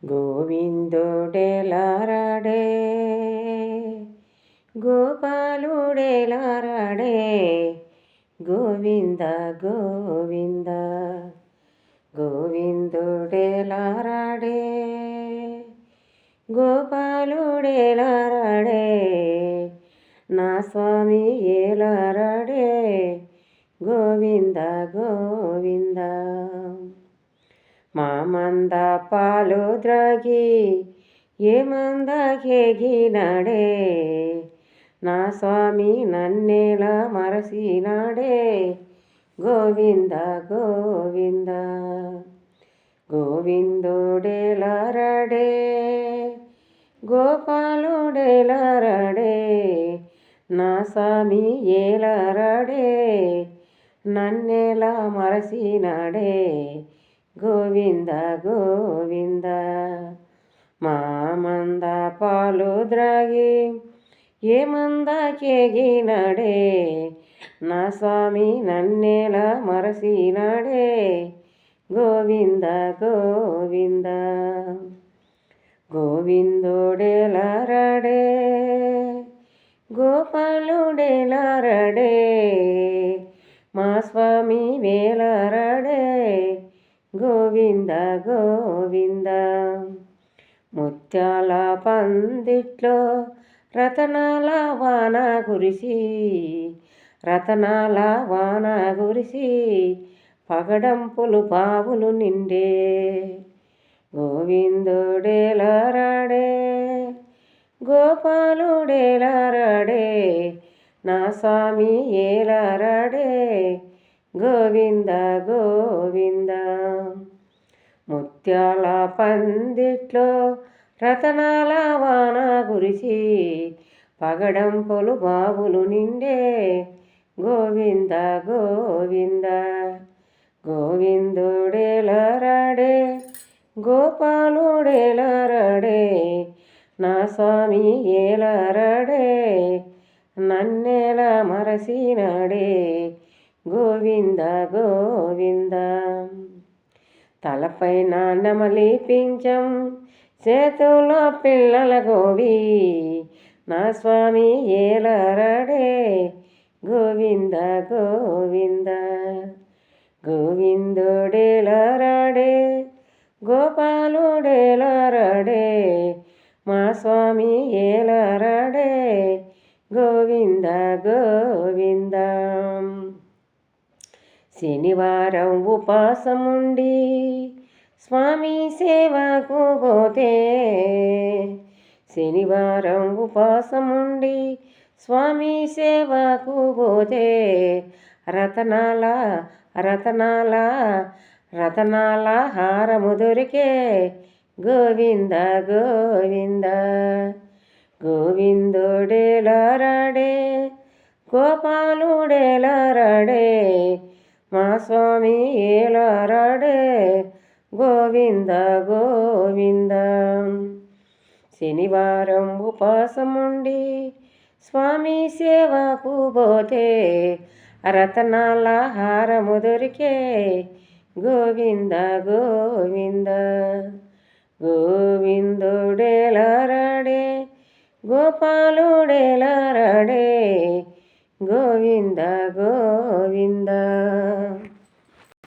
గోవిందుడెలారాడే గోపాలుడెలారాడే గోవింద గోవింద గోవిందుడెలారాడే గోపాలుడెలారాడే నా స్వామి ఏలారాడే గోవింద గోవింద మామంద పాలు ద్రాగి ఏమంద కేగినాడే నా స్వామి నన్నేలా మరసినాడే గోవింద గోవింద గోవిందుడెలారాడే గోపాలుడెలారాడే నా స్వామి ఏలారాడే నన్నేలా మరసినాడే గోవింద గోవింద మామంద పాలు ద్రాగి ఏమంద కేగినాడే నా స్వామి నన్నేలా మరసినాడే గోవింద గోవింద గోవిందుడెలారాడే గోపాలుడెలారాడే మా స్వామి వేలారాడే గోవింద గోవింద ముత్యాల పందిట్లో రతనాల వాన కురిసి రతనాల వాన కురిసి పగడంపులు పావులు నిండే గోవిందుడెలారాడే గోపాలుడెలారాడే నా స్వామి ఏలారాడే గోవింద గోవింద ముత్యాల పందిట్లో రతనాల వాన కురిసి పగడంపులు బావులు నిండే గోవింద గోవింద గోవిందుడెలారాడే గోపాలుడెలారాడే నా స్వామి ఏలారాడే నన్నేలా మరసినాడే గోవింద గోవింద తలపైన నెమలి పించం చేతుల్లో పిల్లల గోవి నా స్వామి ఏలారాడే గోవింద గోవింద గోవిందుడెలారాడే గోపాలుడెలారాడే మా స్వామి ఏలారాడే గోవింద గోవింద శనివారం ఉపాసముండి స్వామి సేవకు పోతే శనివారం ఉపాసముండి స్వామి సేవకు పోతే రతనాల రతనాల రతనాల హారము దొరికే గోవింద గోవింద గోవిందుడెలారాడే గోపాలుడెలారాడే మా స్వామి ఏలారాడే గోవింద గోవింద శనివారం ఉపాసముండి స్వామి సేవకు పోతే రతనాల హారము దొరికే గోవింద గోవింద గోవిందుడెలారాడే గోపాలుడెలారాడే గోవింద గోవింద